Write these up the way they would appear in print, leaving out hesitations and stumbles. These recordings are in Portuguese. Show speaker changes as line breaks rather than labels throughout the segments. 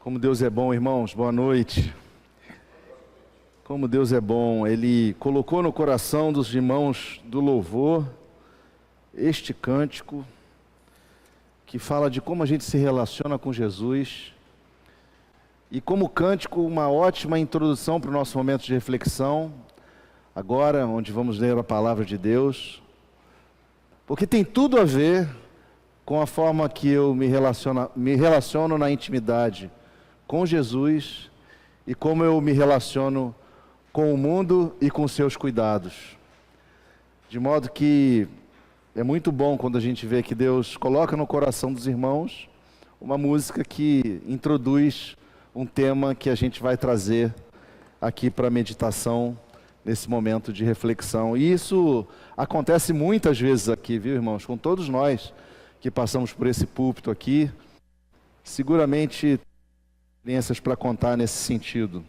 Como Deus é bom, irmãos, boa noite. Como Deus é bom, Ele colocou no coração dos irmãos do louvor este cântico que fala de como a gente se relaciona com Jesus e como cântico uma ótima introdução para o nosso momento de reflexão, agora onde vamos ler a palavra de Deus, porque tem tudo a ver com a forma que eu me relaciono na intimidade com Jesus e como eu me relaciono com o mundo e com seus cuidados. De modo que é muito bom quando a gente vê que Deus coloca no coração dos irmãos uma música que introduz um tema que a gente vai trazer aqui para a meditação nesse momento de reflexão. E isso acontece muitas vezes aqui, viu, irmãos? Com todos nós que passamos por esse púlpito aqui, seguramente experiências para contar nesse sentido.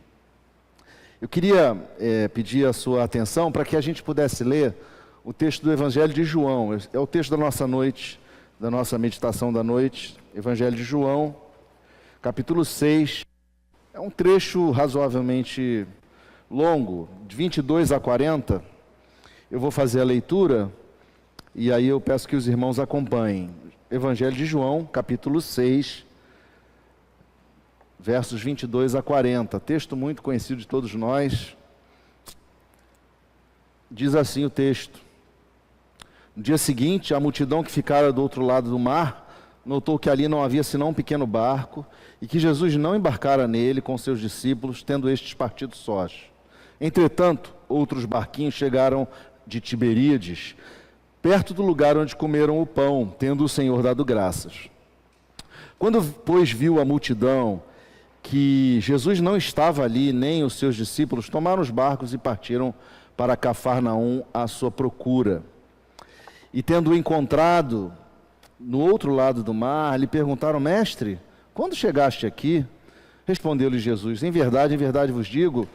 Eu queria pedir a sua atenção para que a gente pudesse ler o texto do Evangelho de João. É o texto da nossa noite, da nossa meditação da noite, Evangelho de João, capítulo 6. É um trecho razoavelmente longo, de 22 a 40. Eu vou fazer a leitura e aí eu peço que os irmãos acompanhem. Evangelho de João, capítulo 6, versos 22 a 40, texto muito conhecido de todos nós. Diz assim o texto: No dia seguinte, a multidão que ficara do outro lado do mar notou que ali não havia senão um pequeno barco e que Jesus não embarcara nele com seus discípulos, tendo estes partido sós. Entretanto, outros barquinhos chegaram de Tiberíades, perto do lugar onde comeram o pão, tendo o Senhor dado graças. Quando, pois, viu a multidão que Jesus não estava ali, nem os seus discípulos, tomaram os barcos e partiram para Cafarnaum à sua procura. E tendo-o encontrado no outro lado do mar, lhe perguntaram: Mestre, quando chegaste aqui? Respondeu-lhe Jesus: em verdade vos digo,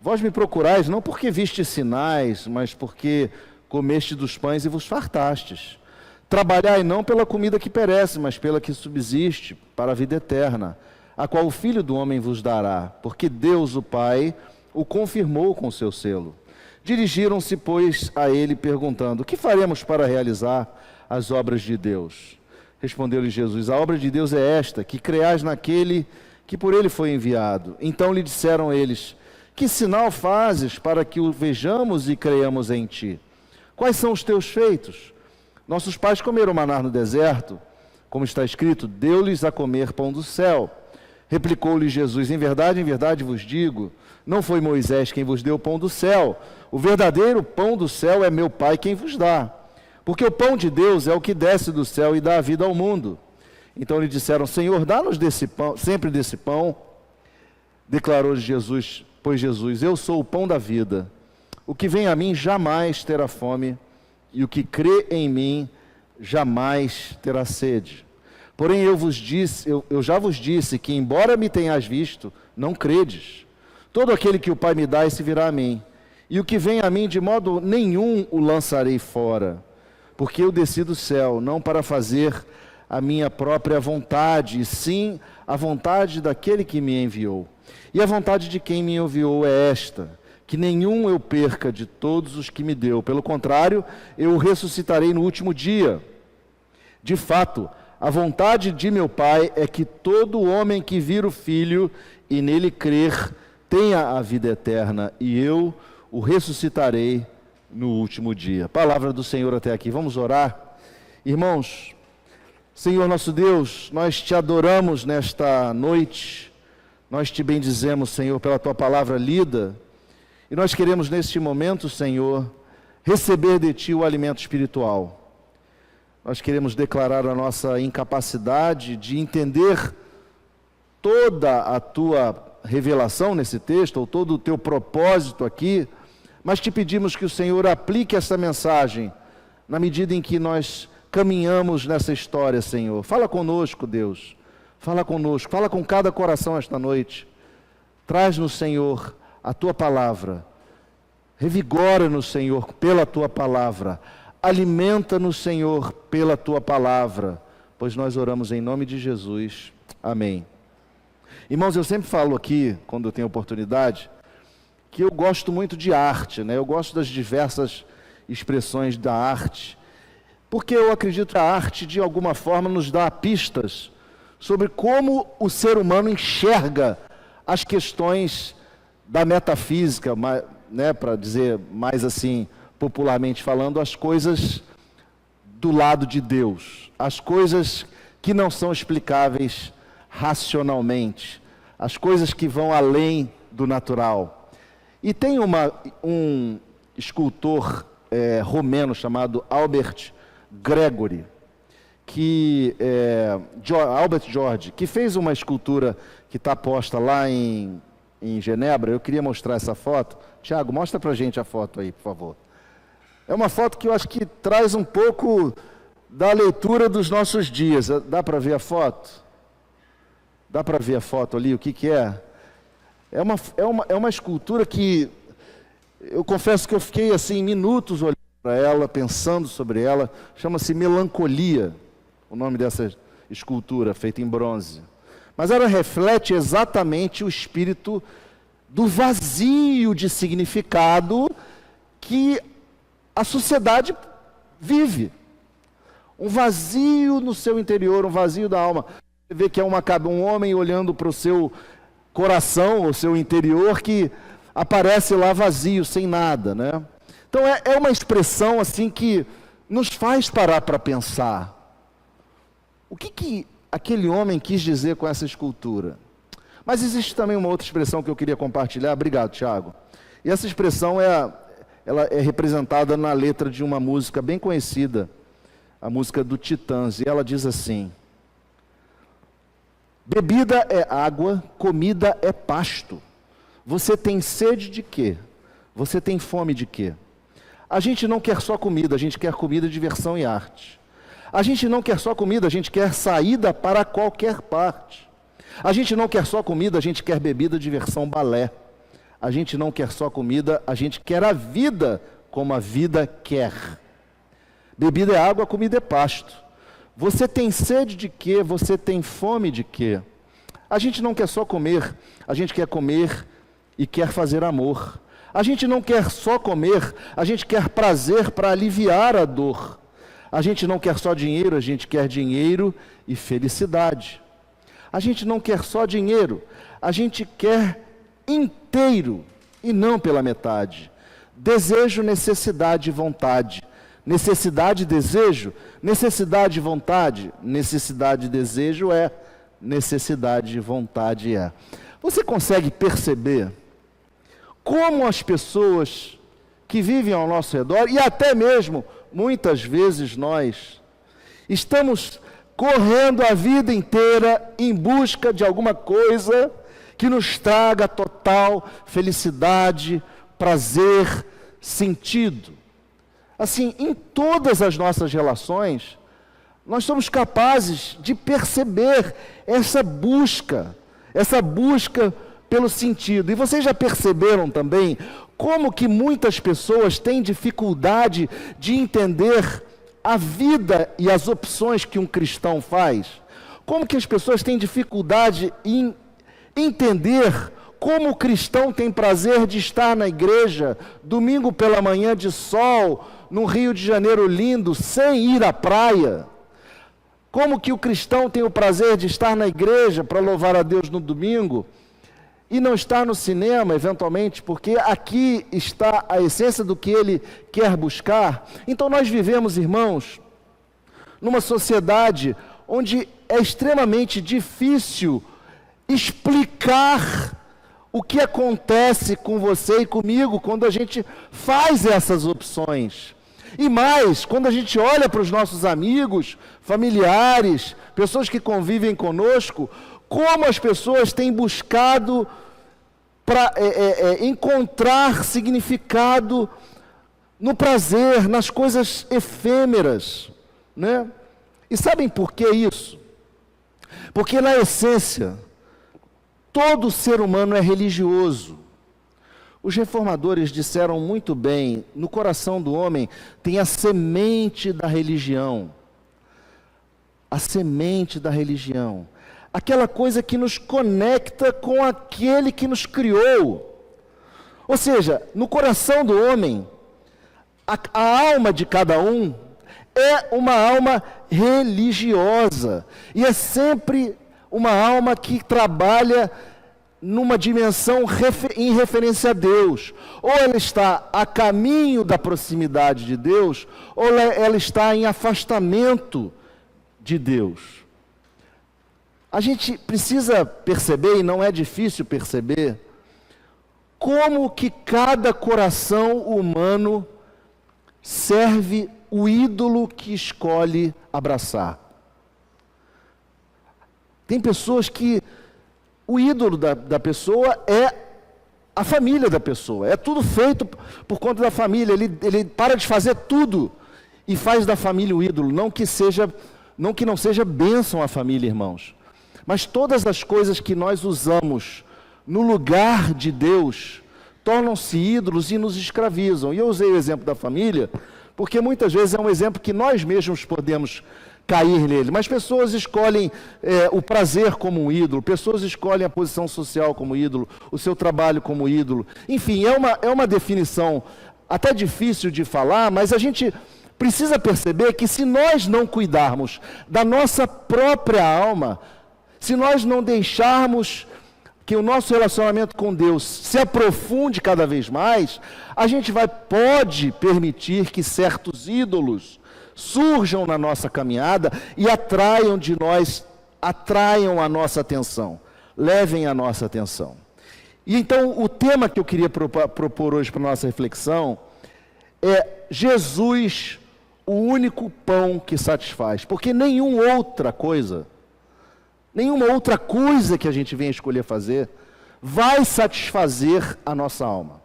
vós me procurais não porque vistes sinais, mas porque comeste dos pães e vos fartastes. Trabalhai não pela comida que perece, mas pela que subsiste para a vida eterna, a qual o Filho do Homem vos dará, porque Deus, o Pai, o confirmou com seu selo. Dirigiram-se, pois, a ele, perguntando: que faremos para realizar as obras de Deus? Respondeu-lhe Jesus: a obra de Deus é esta, que creais naquele que por ele foi enviado. Então lhe disseram eles: que sinal fazes para que o vejamos e creiamos em ti? Quais são os teus feitos? Nossos pais comeram maná no deserto, como está escrito: deu-lhes a comer pão do céu. Replicou-lhe Jesus: em verdade vos digo, não foi Moisés quem vos deu o pão do céu. O verdadeiro pão do céu é meu Pai quem vos dá. Porque o pão de Deus é o que desce do céu e dá a vida ao mundo. Então lhe disseram: Senhor, dá-nos desse pão, sempre desse pão. Declarou Jesus, pois Jesus: eu sou o pão da vida. O que vem a mim jamais terá fome, e o que crê em mim jamais terá sede. Porém eu já vos disse que, embora me tenhas visto, não credes. Todo aquele que o Pai me dá, esse virá a mim. E o que vem a mim, de modo nenhum o lançarei fora. Porque eu desci do céu, não para fazer a minha própria vontade, e sim a vontade daquele que me enviou. E a vontade de quem me enviou é esta: que nenhum eu perca de todos os que me deu. Pelo contrário, eu o ressuscitarei no último dia. De fato, a vontade de meu Pai é que todo homem que vir o Filho e nele crer tenha a vida eterna, e eu o ressuscitarei no último dia. Palavra do Senhor até aqui. Vamos orar. Irmãos, Senhor nosso Deus, nós te adoramos nesta noite, nós te bendizemos, Senhor, pela tua palavra lida, e nós queremos neste momento, Senhor, receber de ti o alimento espiritual. Nós queremos declarar a nossa incapacidade de entender toda a tua revelação nesse texto, ou todo o teu propósito aqui, mas te pedimos que o Senhor aplique essa mensagem na medida em que nós caminhamos nessa história, Senhor. Fala conosco, Deus. Fala conosco, fala com cada coração esta noite. Traz-nos, Senhor, a tua palavra. Revigora-nos, Senhor, pela tua palavra. Alimenta-nos, Senhor, pela tua palavra, pois nós oramos em nome de Jesus. Amém. Irmãos, eu sempre falo aqui, quando eu tenho oportunidade, que eu gosto muito de arte, né? Eu gosto das diversas expressões da arte, porque eu acredito que a arte, de alguma forma, nos dá pistas sobre como o ser humano enxerga as questões da metafísica, né, para dizer mais assim, popularmente falando, as coisas do lado de Deus, as coisas que não são explicáveis racionalmente, as coisas que vão além do natural. E tem um escultor romeno chamado Albert Gregory, Albert George, que fez uma escultura que está posta lá em Genebra. Eu queria mostrar essa foto. Tiago, mostra para a gente a foto aí, por favor. É uma foto que eu acho que traz um pouco da leitura dos nossos dias. Dá para ver a foto? Dá para ver a foto ali, o que é? É uma escultura que, eu confesso que eu fiquei assim, minutos olhando para ela, pensando sobre ela. Chama-se Melancolia, o nome dessa escultura, feita em bronze. Mas ela reflete exatamente o espírito do vazio de significado que a sociedade vive. Um vazio no seu interior, um vazio da alma. Você vê que é um homem olhando para o seu coração, o seu interior, que aparece lá vazio, sem nada, né? Então é uma expressão assim que nos faz parar para pensar. O que aquele homem quis dizer com essa escultura? Mas existe também uma outra expressão que eu queria compartilhar. Obrigado, Tiago. E essa expressão ela é representada na letra de uma música bem conhecida, a música do Titãs, e ela diz assim: bebida é água, comida é pasto. Você tem sede de quê? Você tem fome de quê? A gente não quer só comida, a gente quer comida, diversão e arte. A gente não quer só comida, a gente quer saída para qualquer parte. A gente não quer só comida, a gente quer bebida, diversão, balé. A gente não quer só comida, a gente quer a vida como a vida quer. Bebida é água, comida é pasto. Você tem sede de quê? Você tem fome de quê? A gente não quer só comer, a gente quer comer e quer fazer amor. A gente não quer só comer, a gente quer prazer para aliviar a dor. A gente não quer só dinheiro, a gente quer dinheiro e felicidade. A gente não quer só dinheiro, a gente quer inteiro e não pela metade. Desejo, necessidade e vontade. Necessidade, desejo, necessidade, vontade. Necessidade, desejo é, necessidade, vontade é. Você consegue perceber como as pessoas que vivem ao nosso redor, e até mesmo, muitas vezes nós, estamos correndo a vida inteira em busca de alguma coisa que nos traga total felicidade, prazer, sentido. Assim, em todas as nossas relações, nós somos capazes de perceber essa busca pelo sentido. E vocês já perceberam também como que muitas pessoas têm dificuldade de entender a vida e as opções que um cristão faz? Como que as pessoas têm dificuldade em entender como o cristão tem prazer de estar na igreja, domingo pela manhã de sol, num Rio de Janeiro lindo, sem ir à praia? Como que o cristão tem o prazer de estar na igreja para louvar a Deus no domingo e não estar no cinema, eventualmente, porque aqui está a essência do que ele quer buscar? Então nós vivemos, irmãos, numa sociedade onde é extremamente difícil explicar o que acontece com você e comigo quando a gente faz essas opções. E mais, quando a gente olha para os nossos amigos, familiares, pessoas que convivem conosco, como as pessoas têm buscado para encontrar significado no prazer, nas coisas efêmeras, né? E sabem por que isso? Porque na essência, todo ser humano é religioso. Os reformadores disseram muito bem: no coração do homem tem a semente da religião. A semente da religião. aquela coisa que nos conecta com aquele que nos criou. Ou seja, no coração do homem, a alma de cada um é uma alma religiosa, e é sempre uma alma que trabalha numa dimensão em referência a Deus. Ou ela está a caminho da proximidade de Deus, ou ela está em afastamento de Deus. A gente precisa perceber, e não é difícil perceber, como que cada coração humano serve o ídolo que escolhe abraçar. Tem pessoas que o ídolo da pessoa é a família da pessoa, é tudo feito por conta da família, ele para de fazer tudo e faz da família o ídolo, não que não seja bênção à família, irmãos, mas todas as coisas que nós usamos no lugar de Deus tornam-se ídolos e nos escravizam. E eu usei o exemplo da família, porque muitas vezes é um exemplo que nós mesmos podemos cair nele, mas pessoas escolhem o prazer como um ídolo, pessoas escolhem a posição social como ídolo, o seu trabalho como ídolo. Enfim, é uma definição até difícil de falar, mas a gente precisa perceber que se nós não cuidarmos da nossa própria alma, se nós não deixarmos que o nosso relacionamento com Deus se aprofunde cada vez mais, a gente pode permitir que certos ídolos surjam na nossa caminhada e atraiam a nossa atenção, levem a nossa atenção. E então o tema que eu queria propor hoje para a nossa reflexão é Jesus, o único pão que satisfaz, porque nenhuma outra coisa que a gente venha escolher fazer vai satisfazer a nossa alma.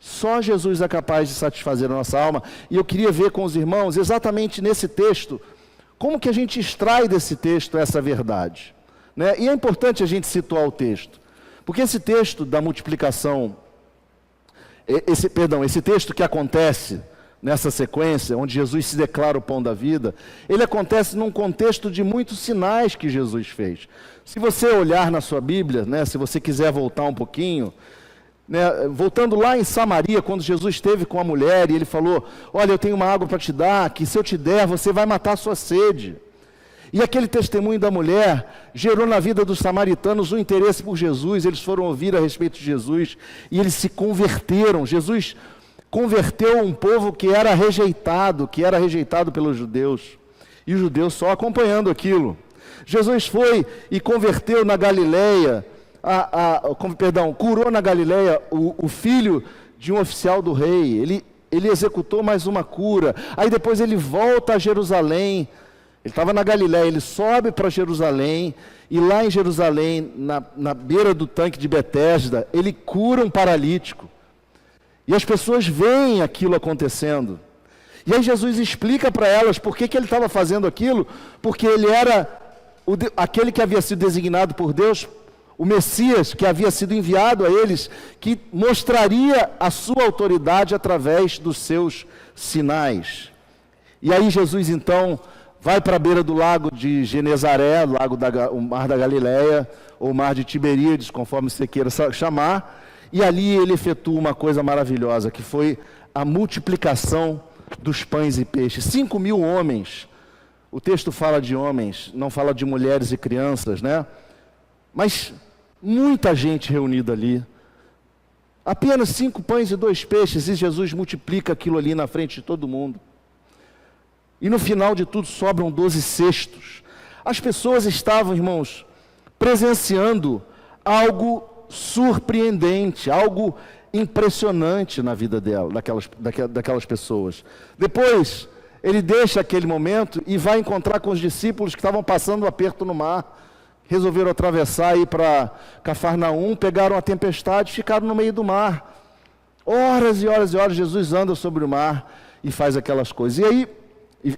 Só Jesus é capaz de satisfazer a nossa alma, e eu queria ver com os irmãos, exatamente nesse texto, como que a gente extrai desse texto essa verdade, né? E é importante a gente situar o texto, porque esse texto da multiplicação, esse texto que acontece nessa sequência, onde Jesus se declara o pão da vida, ele acontece num contexto de muitos sinais que Jesus fez. Se você olhar na sua Bíblia, né, se você quiser voltar um pouquinho, né, voltando lá em Samaria, quando Jesus esteve com a mulher e ele falou: olha, eu tenho uma água para te dar, que se eu te der, você vai matar a sua sede. E aquele testemunho da mulher gerou na vida dos samaritanos um interesse por Jesus, eles foram ouvir a respeito de Jesus e eles se converteram. Jesus converteu um povo que era rejeitado pelos judeus, e os judeus só acompanhando aquilo. Jesus foi e converteu na Galileia, curou na Galileia o filho de um oficial do rei, ele executou mais uma cura, aí depois ele volta a Jerusalém, ele estava na Galileia, ele sobe para Jerusalém, e lá em Jerusalém, na beira do tanque de Betesda, ele cura um paralítico, e as pessoas veem aquilo acontecendo, e aí Jesus explica para elas por que ele estava fazendo aquilo, porque ele era aquele que havia sido designado por Deus, o Messias que havia sido enviado a eles, que mostraria a sua autoridade através dos seus sinais. E aí Jesus então vai para a beira do lago de Genezaré, o mar da Galileia, ou mar de Tiberíades, conforme você queira chamar, e ali ele efetua uma coisa maravilhosa, que foi a multiplicação dos pães e peixes. 5.000 homens, o texto fala de homens, não fala de mulheres e crianças, né? Mas muita gente reunida ali, apenas 5 pães e 2 peixes, e Jesus multiplica aquilo ali na frente de todo mundo. E no final de tudo sobram 12 cestos. As pessoas estavam, irmãos, presenciando algo surpreendente, algo impressionante na vida daquelas pessoas. Depois, ele deixa aquele momento e vai encontrar com os discípulos que estavam passando um aperto no mar. Resolveram atravessar e ir para Cafarnaum, pegaram a tempestade e ficaram no meio do mar. Horas e horas e horas, Jesus anda sobre o mar e faz aquelas coisas. E aí,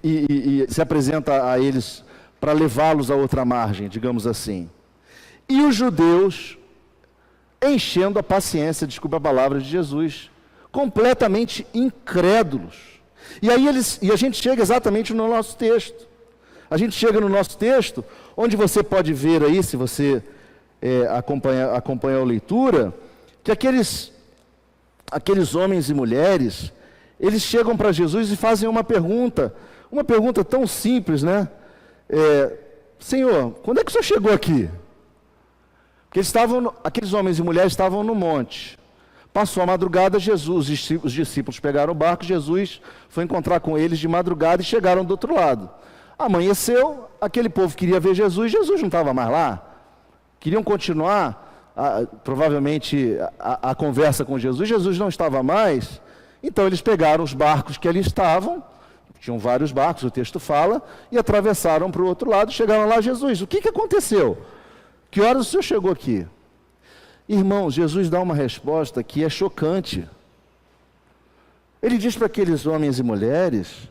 e se apresenta a eles para levá-los a outra margem, digamos assim. E os judeus, enchendo a paciência, desculpa a palavra, de Jesus, completamente incrédulos. E aí a gente chega exatamente no nosso texto. A gente chega no nosso texto, onde você pode ver aí, se você acompanha a leitura, que aqueles homens e mulheres, eles chegam para Jesus e fazem uma pergunta tão simples, né? Senhor, quando é que o Senhor chegou aqui? Porque aqueles homens e mulheres estavam no monte. Passou a madrugada, os discípulos pegaram o barco, Jesus foi encontrar com eles de madrugada e chegaram do outro lado. Amanheceu, aquele povo queria ver Jesus, Jesus não estava mais lá. Queriam continuar, provavelmente, a conversa com Jesus, Jesus não estava mais. Então eles pegaram os barcos que ali estavam, tinham vários barcos, o texto fala, e atravessaram para o outro lado, chegaram lá, Jesus, o que aconteceu? Que horas o Senhor chegou aqui? Irmãos, Jesus dá uma resposta que é chocante. Ele diz para aqueles homens e mulheres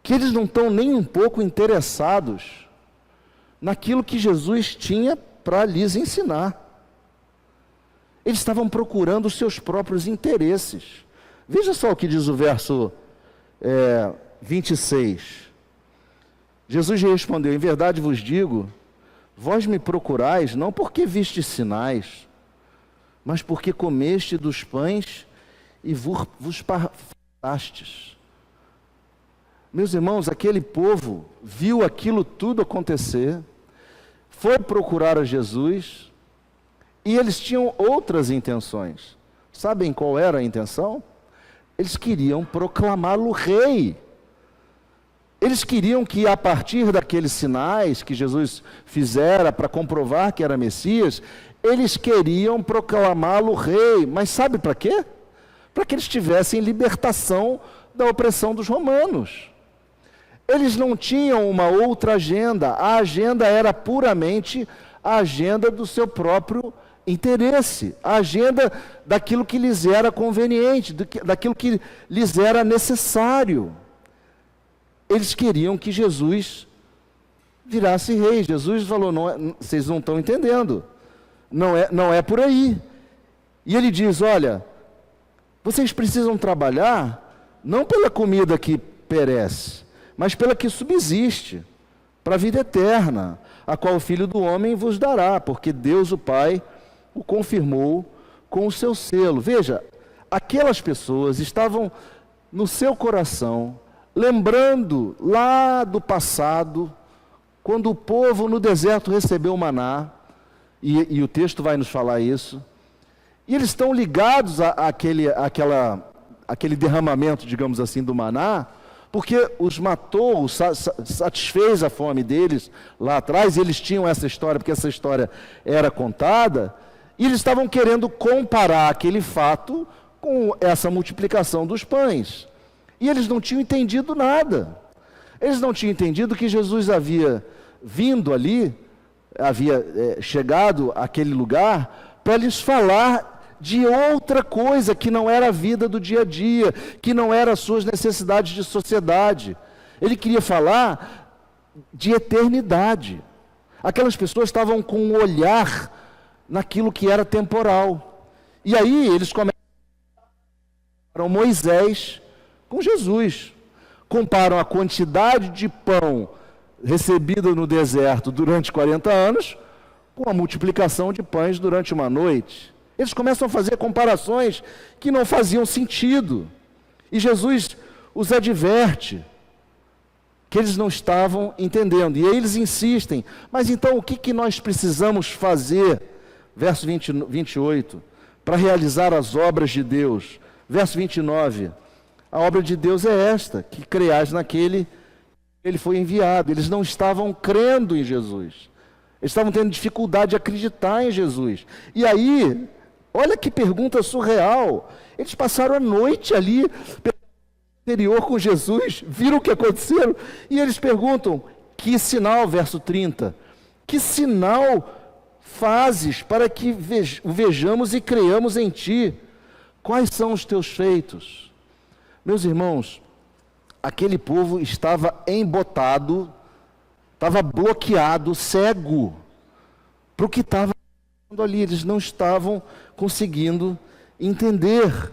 que eles não estão nem um pouco interessados naquilo que Jesus tinha para lhes ensinar. Eles estavam procurando os seus próprios interesses. Veja só o que diz o verso 26. Jesus respondeu: em verdade vos digo, vós me procurais não porque vistes sinais, mas porque comeste dos pães e vos fartastes. Meus irmãos, aquele povo viu aquilo tudo acontecer, foi procurar a Jesus, e eles tinham outras intenções. Sabem qual era a intenção? Eles queriam proclamá-lo rei. Eles queriam que, a partir daqueles sinais que Jesus fizera para comprovar que era Messias, eles queriam proclamá-lo rei. Mas sabe para quê? Para que eles tivessem libertação da opressão dos romanos. Eles não tinham uma outra agenda. A agenda era puramente a agenda do seu próprio interesse, a agenda daquilo que lhes era conveniente, daquilo que lhes era necessário. Eles queriam que Jesus virasse rei. Jesus falou: vocês não estão entendendo, não é por aí. E ele diz: olha, vocês precisam trabalhar não pela comida que perece, mas pela que subsiste, para a vida eterna, a qual o Filho do Homem vos dará, porque Deus o Pai o confirmou com o seu selo. Veja, aquelas pessoas estavam no seu coração, lembrando lá do passado, quando o povo no deserto recebeu o maná, e o texto vai nos falar isso, e eles estão ligados àquele derramamento, digamos assim, do maná, porque os matou, satisfez a fome deles lá atrás. Eles tinham essa história, porque essa história era contada, e eles estavam querendo comparar aquele fato com essa multiplicação dos pães. E eles não tinham entendido nada. Eles não tinham entendido que Jesus havia vindo ali, havia chegado àquele lugar para lhes falar de outra coisa que não era a vida do dia a dia, que não era as suas necessidades de sociedade. Ele queria falar de eternidade. Aquelas pessoas estavam com um olhar naquilo que era temporal. E aí eles começam a comparar Moisés com Jesus. Comparam a quantidade de pão recebida no deserto durante 40 anos com a multiplicação de pães durante uma noite. Eles começam a fazer comparações que não faziam sentido. E Jesus os adverte que eles não estavam entendendo. E aí eles insistem: mas então o que nós precisamos fazer? Verso 28, para realizar as obras de Deus. Verso 29, a obra de Deus é esta, que creais naquele que ele foi enviado. Eles não estavam crendo em Jesus. Eles estavam tendo dificuldade de acreditar em Jesus. E aí, olha que pergunta surreal. Eles passaram a noite ali, interior com Jesus, viram o que aconteceu, e eles perguntam: que sinal, verso 30, que sinal fazes para que vejamos e creiamos em ti? Quais são os teus feitos? Meus irmãos, aquele povo estava embotado, estava bloqueado, cego para o que estava acontecendo ali. Eles não estavam conseguindo entender,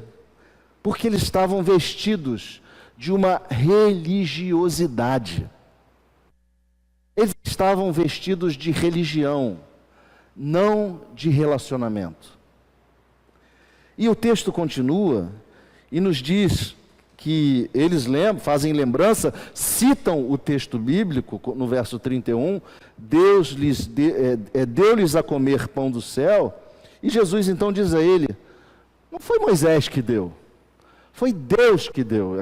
porque eles estavam vestidos de uma religiosidade. estavam vestidos de religião, não de relacionamento. E o texto continua e nos diz que eles fazem lembrança, citam o texto bíblico no verso 31, Deus deu-lhes a comer pão do céu, e Jesus então diz a ele, não foi Moisés que deu, foi Deus que deu.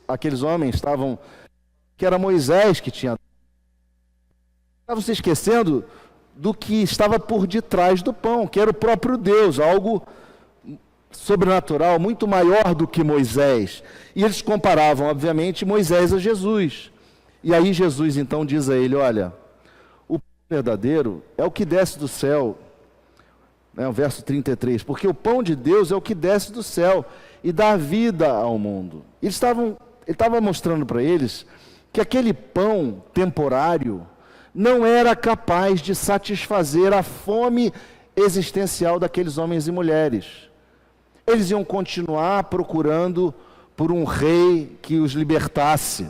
Aqueles homens estavam, que era Moisés que tinha dado. Estavam se esquecendo do que estava por detrás do pão, que era o próprio Deus, algo sobrenatural, muito maior do que Moisés. E eles comparavam, obviamente, Moisés a Jesus. E aí Jesus então diz a ele, olha, o pão verdadeiro é o que desce do céu, o verso 33, porque o pão de Deus é o que desce do céu e dá vida ao mundo. Ele estava mostrando para eles que aquele pão temporário não era capaz de satisfazer a fome existencial daqueles homens e mulheres. Eles iam continuar procurando por um rei que os libertasse.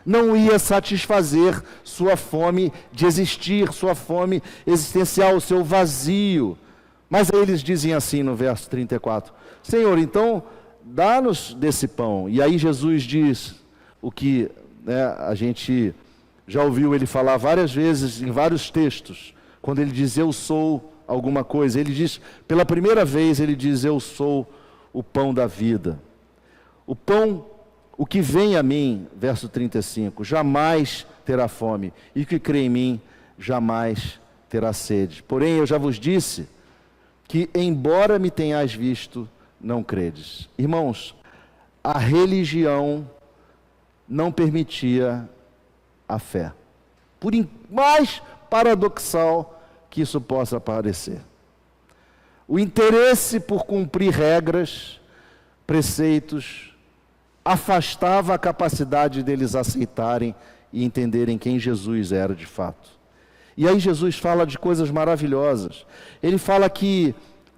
Não ia satisfazer sua fome de existir, sua fome existencial, o seu vazio. Mas aí eles dizem assim no verso 34, Senhor, então dá-nos desse pão. E aí Jesus diz o que a gente já ouviu ele falar várias vezes em vários textos, quando ele diz eu sou alguma coisa, ele diz, pela primeira vez ele diz eu sou o pão da vida. O pão, o que vem a mim, verso 35, jamais terá fome, e o que crê em mim jamais terá sede. Porém eu já vos disse que embora me tenhais visto, não credes. Irmãos, a religião não permitia a fé. Por mais paradoxal que isso possa parecer. O interesse por cumprir regras, preceitos, afastava a capacidade deles aceitarem e entenderem quem Jesus era de fato. E aí Jesus fala de coisas maravilhosas. Ele fala que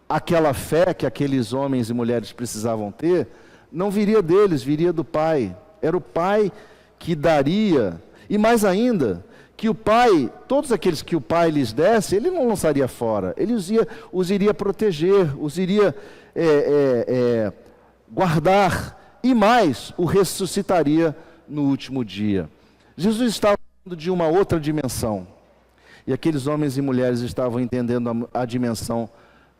aquela fé que aqueles homens e mulheres precisavam ter, não viria deles, viria do Pai. Era o Pai que daria, e mais ainda, que o Pai, todos aqueles que o Pai lhes desse, Ele não lançaria fora, Ele os iria proteger, os iria guardar, e mais, o ressuscitaria no último dia. Jesus estava falando de uma outra dimensão, e aqueles homens e mulheres estavam entendendo a dimensão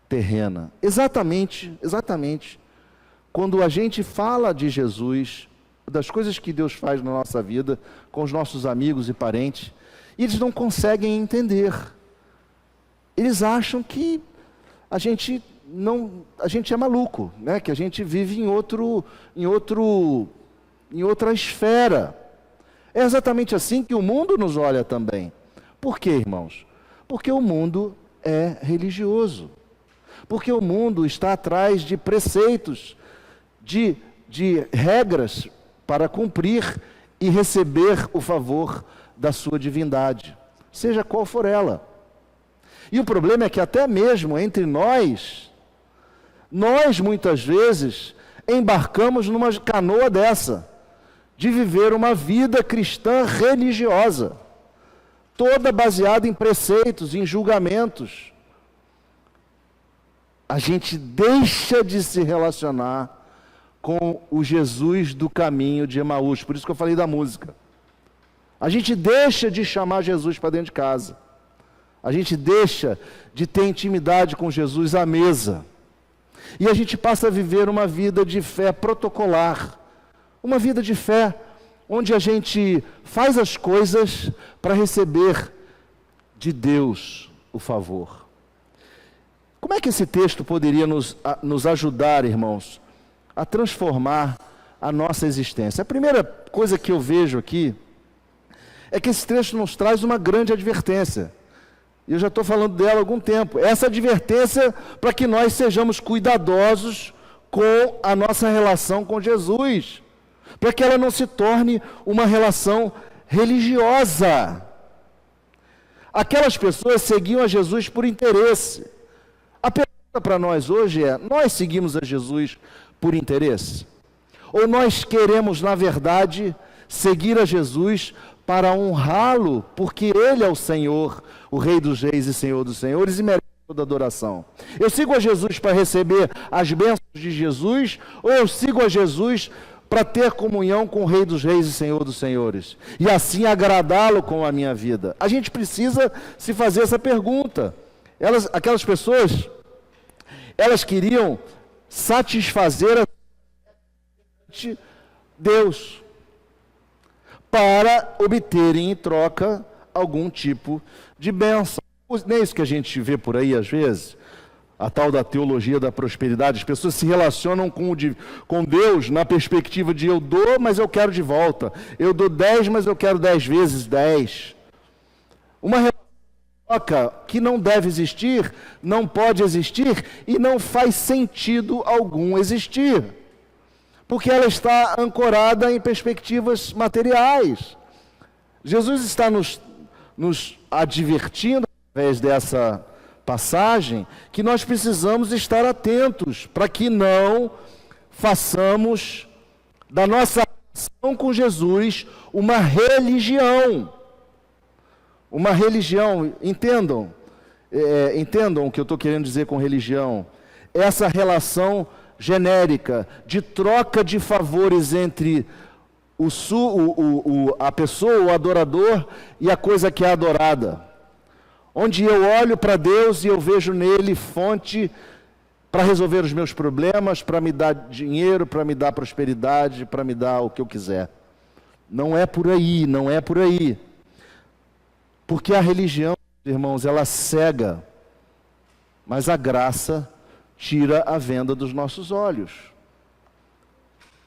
terrena. Exatamente, quando a gente fala de Jesus, das coisas que Deus faz na nossa vida, com os nossos amigos e parentes, e eles não conseguem entender. Eles acham que a gente é maluco, né? Que a gente vive em outra esfera. É exatamente assim que o mundo nos olha também. Por quê, irmãos? Porque o mundo é religioso. Porque o mundo está atrás de preceitos, de regras para cumprir e receber o favor da sua divindade, seja qual for ela. E o problema é que até mesmo entre nós muitas vezes embarcamos numa canoa dessa, de viver uma vida cristã religiosa, toda baseada em preceitos, em julgamentos. A gente deixa de se relacionar com o Jesus do caminho de Emaús, por isso que eu falei da música. A gente deixa de chamar Jesus para dentro de casa. A gente deixa de ter intimidade com Jesus à mesa. E a gente passa a viver uma vida de fé protocolar. Uma vida de fé onde a gente faz as coisas para receber de Deus o favor. Como é que esse texto poderia nos ajudar, irmãos, a transformar a nossa existência? A primeira coisa que eu vejo aqui é que esse texto nos traz uma grande advertência. E eu já estou falando dela há algum tempo. Essa advertência para que nós sejamos cuidadosos com a nossa relação com Jesus, para que ela não se torne uma relação religiosa. Aquelas pessoas seguiam a Jesus por interesse. A pergunta para nós hoje é: nós seguimos a Jesus por interesse? Ou nós queremos, na verdade, seguir a Jesus para honrá-lo, porque Ele é o Senhor, o Rei dos Reis e Senhor dos Senhores, e merece toda adoração. Eu sigo a Jesus para receber as bênçãos de Jesus, ou eu sigo a Jesus para ter comunhão com o Rei dos Reis e Senhor dos Senhores, e assim agradá-lo com a minha vida? A gente precisa se fazer essa pergunta. Aquelas pessoas, elas queriam satisfazer Deus, para obterem em troca algum tipo de bênção. Não é isso que a gente vê por aí às vezes? A tal da teologia da prosperidade. As pessoas se relacionam com Deus na perspectiva de eu dou, mas eu quero de volta. Eu dou 10, mas eu quero 10 vezes 10. Uma relação que não deve existir, não pode existir e não faz sentido algum existir, porque ela está ancorada em perspectivas materiais. Jesus está nos advertindo, através dessa passagem, que nós precisamos estar atentos, para que não façamos da nossa relação com Jesus uma religião. Uma religião, entendam o que eu estou querendo dizer com religião. Essa relação genérica de troca de favores entre a pessoa, o adorador, e a coisa que é adorada, onde eu olho para Deus e eu vejo nele fonte para resolver os meus problemas, para me dar dinheiro, para me dar prosperidade, para me dar o que eu quiser. Não é por aí, não é por aí. Porque a religião, irmãos, ela cega, mas a graça tira a venda dos nossos olhos.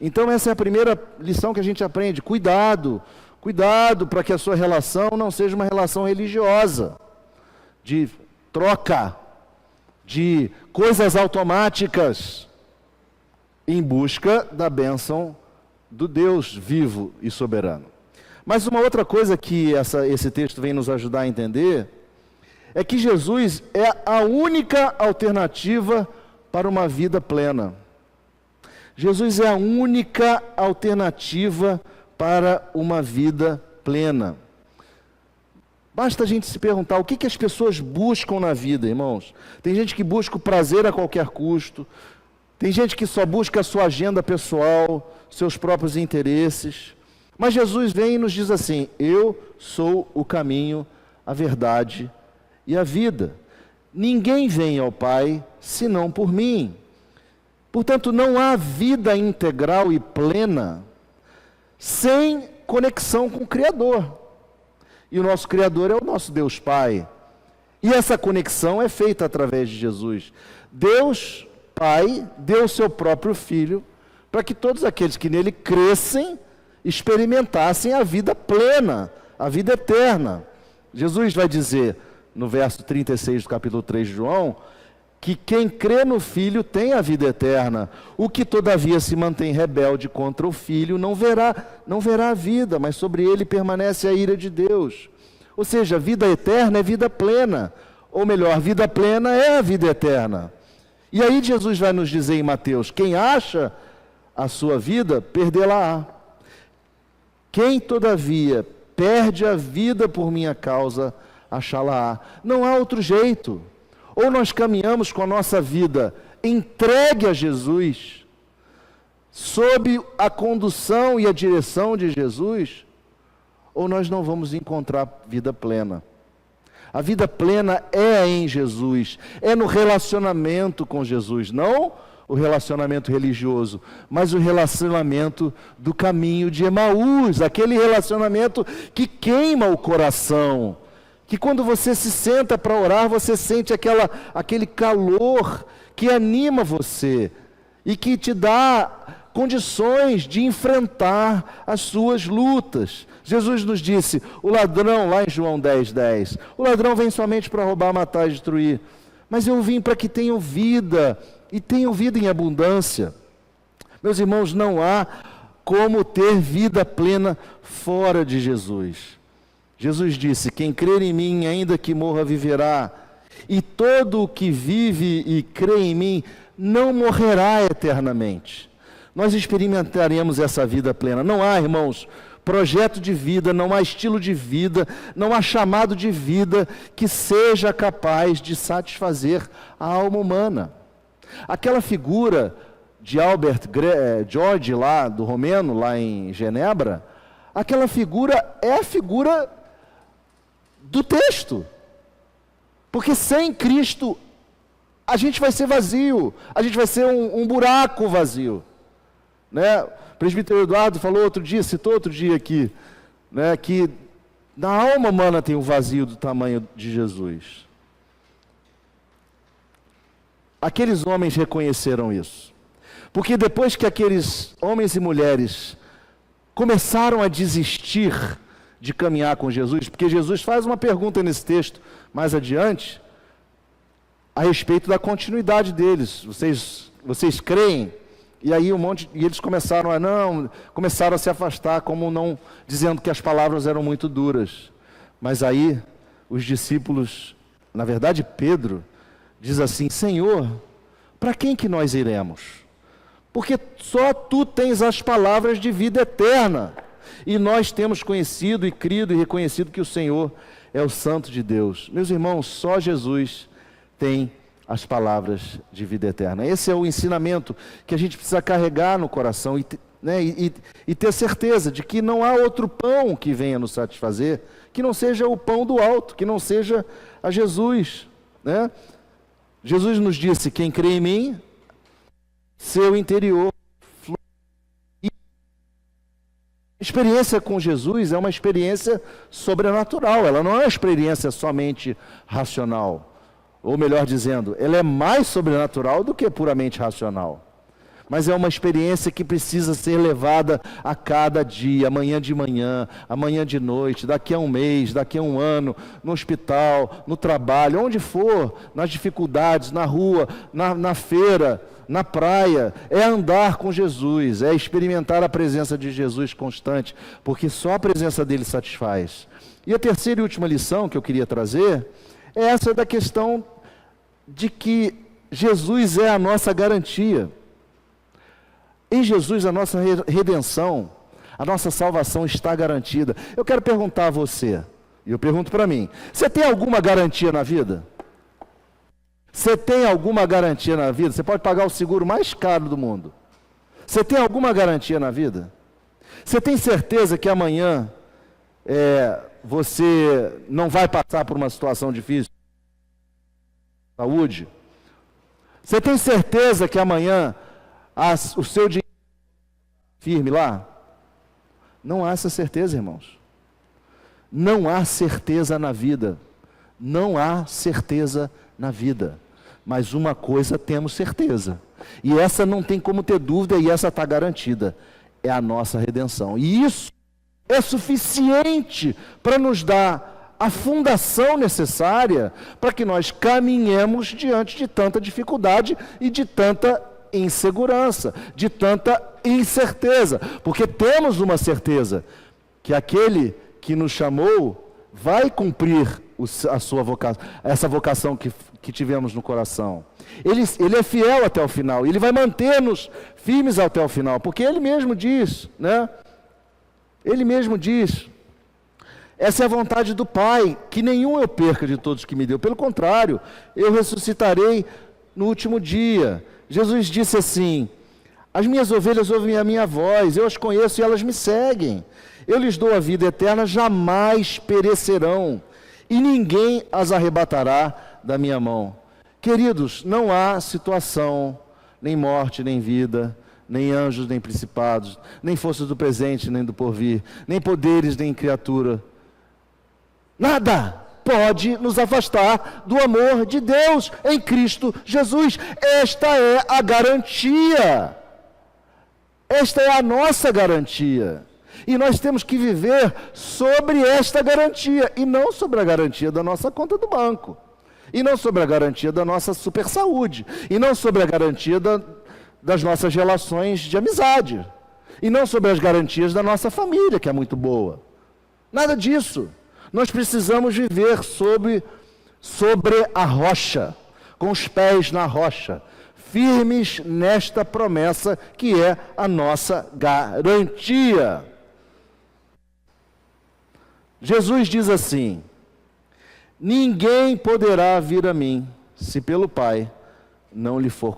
Então essa é a primeira lição que a gente aprende. Cuidado para que a sua relação não seja uma relação religiosa, de troca, de coisas automáticas, em busca da bênção do Deus vivo e soberano. Mas uma outra coisa que esse texto vem nos ajudar a entender, é que Jesus é a única alternativa para uma vida plena. Jesus é a única alternativa para uma vida plena. Basta a gente se perguntar, o que as pessoas buscam na vida, irmãos? Tem gente que busca o prazer a qualquer custo, tem gente que só busca a sua agenda pessoal, seus próprios interesses. Mas Jesus vem e nos diz assim: eu sou o caminho, a verdade e a vida. Ninguém vem ao Pai senão por mim. Portanto, não há vida integral e plena sem conexão com o Criador. E o nosso Criador é o nosso Deus Pai. E essa conexão é feita através de Jesus. Deus Pai deu o seu próprio Filho para que todos aqueles que nele crescem experimentassem a vida plena, a vida eterna. Jesus vai dizer no verso 36 do capítulo 3 de João, que quem crê no Filho tem a vida eterna. O que todavia se mantém rebelde contra o Filho não verá a vida, mas sobre ele permanece a ira de Deus. Ou seja, vida eterna é vida plena, ou melhor, vida plena é a vida eterna. E aí Jesus vai nos dizer em Mateus: quem acha a sua vida, perdê-la-á. Quem todavia perde a vida por minha causa, achá-la-á. Não há outro jeito. Ou nós caminhamos com a nossa vida entregue a Jesus, sob a condução e a direção de Jesus, ou nós não vamos encontrar vida plena. A vida plena é em Jesus, é no relacionamento com Jesus, não o relacionamento religioso, mas o relacionamento do caminho de Emaús, aquele relacionamento que queima o coração, que quando você se senta para orar, você sente aquele calor que anima você e que te dá condições de enfrentar as suas lutas. Jesus nos disse, o ladrão, lá em João 10:10, o ladrão vem somente para roubar, matar e destruir, mas eu vim para que tenham vida, e tenham vida em abundância. Meus irmãos, não há como ter vida plena fora de Jesus. Jesus disse, quem crer em mim, ainda que morra, viverá, e todo o que vive e crê em mim, não morrerá eternamente. nós experimentaremos essa vida plena. Não há, irmãos, projeto de vida, não há estilo de vida, não há chamado de vida que seja capaz de satisfazer a alma humana. Aquela figura de Albert George, lá do Romeno, lá em Genebra, aquela figura é a figura do texto. Porque sem Cristo, a gente vai ser vazio, a gente vai ser um buraco vazio. Né? O presbítero Eduardo falou outro dia, citou outro dia aqui, né, que na alma humana tem um vazio do tamanho de Jesus. Aqueles homens reconheceram isso. Porque depois que aqueles homens e mulheres começaram a desistir de caminhar com Jesus, porque Jesus faz uma pergunta nesse texto mais adiante, a respeito da continuidade deles. Vocês creem? E aí e eles começaram a se afastar, como não, dizendo que as palavras eram muito duras. Mas aí os discípulos, na verdade Pedro, diz assim: Senhor, para quem que nós iremos? Porque só tu tens as palavras de vida eterna. E nós temos conhecido e crido e reconhecido que o Senhor é o Santo de Deus. Meus irmãos, só Jesus tem as palavras de vida eterna. Esse é o ensinamento que a gente precisa carregar no coração e ter certeza de que não há outro pão que venha nos satisfazer, que não seja o pão do alto, que não seja a Jesus. Né? Jesus nos disse: quem crê em mim, seu interior flui. A experiência com Jesus é uma experiência sobrenatural, ela não é uma experiência somente racional. Ou melhor dizendo, ela é mais sobrenatural do que puramente racional. Mas é uma experiência que precisa ser levada a cada dia, amanhã de manhã, amanhã de noite, daqui a um mês, daqui a um ano, no hospital, no trabalho, onde for, nas dificuldades, na rua, na feira, na praia. É andar com Jesus, é experimentar a presença de Jesus constante, porque só a presença dele satisfaz. E a terceira e última lição que eu queria trazer é essa da questão de que Jesus é a nossa garantia. Em Jesus a nossa redenção, a nossa salvação está garantida. Eu quero perguntar a você, e eu pergunto para mim: você tem alguma garantia na vida? Você tem alguma garantia na vida? Você pode pagar o seguro mais caro do mundo. Você tem alguma garantia na vida? Você tem certeza que amanhã você não vai passar por uma situação difícil? Saúde? Você tem certeza que amanhã o seu dinheiro firme lá? Não há essa certeza, irmãos. Não há certeza na vida. Não há certeza na vida. Mas uma coisa temos certeza. E essa não tem como ter dúvida, e essa está garantida. É a nossa redenção. E isso é suficiente para nos dar a fundação necessária para que nós caminhemos diante de tanta dificuldade e de tanta insegurança, de tanta incerteza, porque temos uma certeza, que aquele que nos chamou vai cumprir a sua vocação, essa vocação que tivemos no coração. Ele é fiel até o final, ele vai manter-nos firmes até o final, porque ele mesmo diz, né? Ele mesmo diz: essa é a vontade do Pai, que nenhum eu perca de todos que me deu. Pelo contrário, eu ressuscitarei no último dia. Jesus disse assim: as minhas ovelhas ouvem a minha voz, eu as conheço e elas me seguem. Eu lhes dou a vida eterna, jamais perecerão, e ninguém as arrebatará da minha mão. Queridos, não há situação, nem morte, nem vida, nem anjos, nem principados, nem forças do presente, nem do porvir, nem poderes, nem criatura. Nada pode nos afastar do amor de Deus em Cristo Jesus. Esta é a garantia. Esta é a nossa garantia. E nós temos que viver sobre esta garantia, e não sobre a garantia da nossa conta do banco, e não sobre a garantia da nossa super saúde, e não sobre a garantia das nossas relações de amizade, e não sobre as garantias da nossa família, que é muito boa. Nada disso. Nós precisamos viver sobre a rocha, com os pés na rocha, firmes nesta promessa que é a nossa garantia. Jesus diz assim: ninguém poderá vir a mim se pelo Pai não lhe for.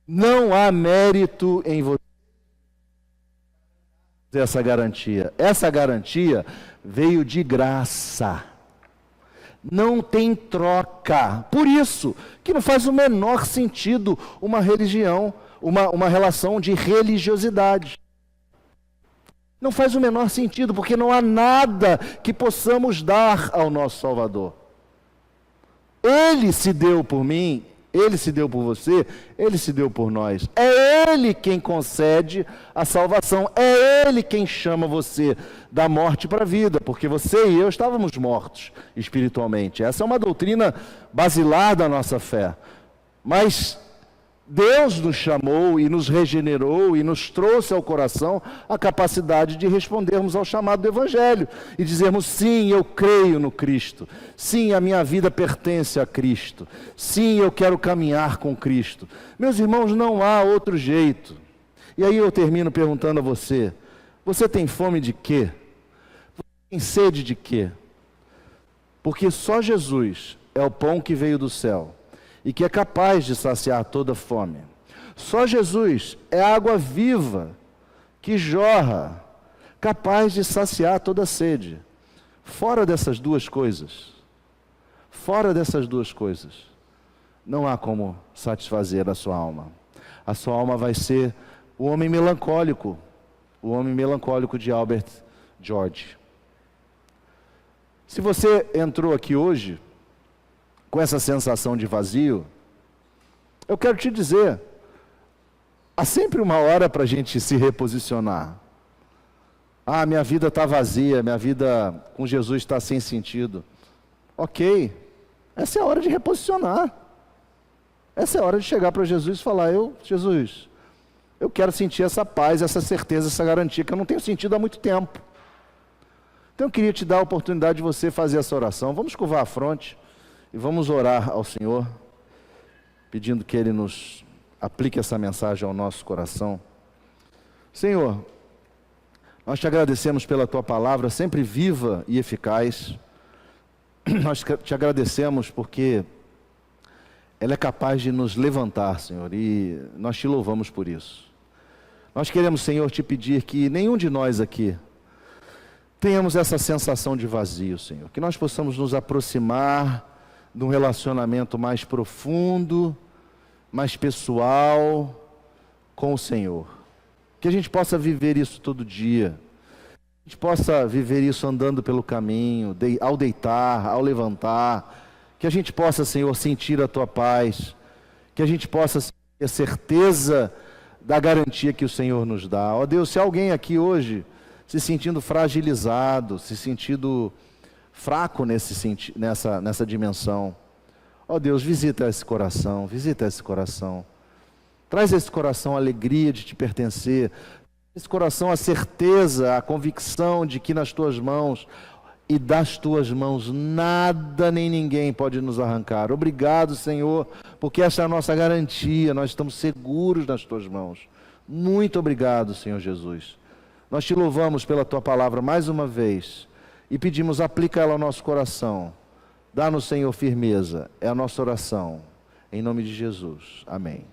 Não há mérito em você essa garantia. Essa garantia veio de graça. Não tem troca. Por isso que não faz o menor sentido uma religião, uma relação de religiosidade. Não faz o menor sentido, porque não há nada que possamos dar ao nosso Salvador. Ele se deu por mim, Ele se deu por você, Ele se deu por nós. É Ele quem concede a salvação, é Ele quem chama você da morte para a vida, porque você e eu estávamos mortos espiritualmente. Essa é uma doutrina basilar da nossa fé. Mas Deus nos chamou e nos regenerou e nos trouxe ao coração a capacidade de respondermos ao chamado do Evangelho e dizermos: sim, eu creio no Cristo, sim, a minha vida pertence a Cristo, sim, eu quero caminhar com Cristo. Meus irmãos, não há outro jeito. E aí eu termino perguntando a você: você tem fome de quê? Você tem sede de quê? Porque só Jesus é o pão que veio do céu e que é capaz de saciar toda fome. Só Jesus é a água viva que jorra, capaz de saciar toda sede. Fora dessas duas coisas, não há como satisfazer a sua alma. A sua alma vai ser o homem melancólico de Albert George. Se você entrou aqui hoje com essa sensação de vazio, eu quero te dizer, há sempre uma hora para a gente se reposicionar. Ah, minha vida está vazia, minha vida com Jesus está sem sentido. Ok, essa é a hora de reposicionar. Essa é a hora de chegar para Jesus e falar: Jesus, eu quero sentir essa paz, essa certeza, essa garantia que eu não tenho sentido há muito tempo. Então eu queria te dar a oportunidade de você fazer essa oração. Vamos curvar a fronte e vamos orar ao Senhor, pedindo que Ele nos aplique essa mensagem ao nosso coração. Senhor, nós te agradecemos pela Tua palavra, sempre viva e eficaz. Nós te agradecemos porque ela é capaz de nos levantar, Senhor, e nós te louvamos por isso. Nós queremos, Senhor, te pedir que nenhum de nós aqui tenhamos essa sensação de vazio, Senhor, que nós possamos nos aproximar de um relacionamento mais profundo, mais pessoal com o Senhor. Que a gente possa viver isso todo dia. A gente possa viver isso andando pelo caminho, ao deitar, ao levantar. Que a gente possa, Senhor, sentir a Tua paz. Que a gente possa ter certeza da garantia que o Senhor nos dá. Ó Deus, se alguém aqui hoje se sentindo fragilizado, se sentindo fraco nessa dimensão, ó Deus, visita esse coração, traz a esse coração a alegria de te pertencer, esse coração a certeza, a convicção de que nas Tuas mãos e das Tuas mãos nada nem ninguém pode nos arrancar. Obrigado, Senhor, porque essa é a nossa garantia, nós estamos seguros nas Tuas mãos. Muito obrigado, Senhor Jesus. Nós te louvamos pela Tua palavra mais uma vez e pedimos: aplica ela ao nosso coração. Dá-nos, Senhor, firmeza. É a nossa oração. Em nome de Jesus. Amém.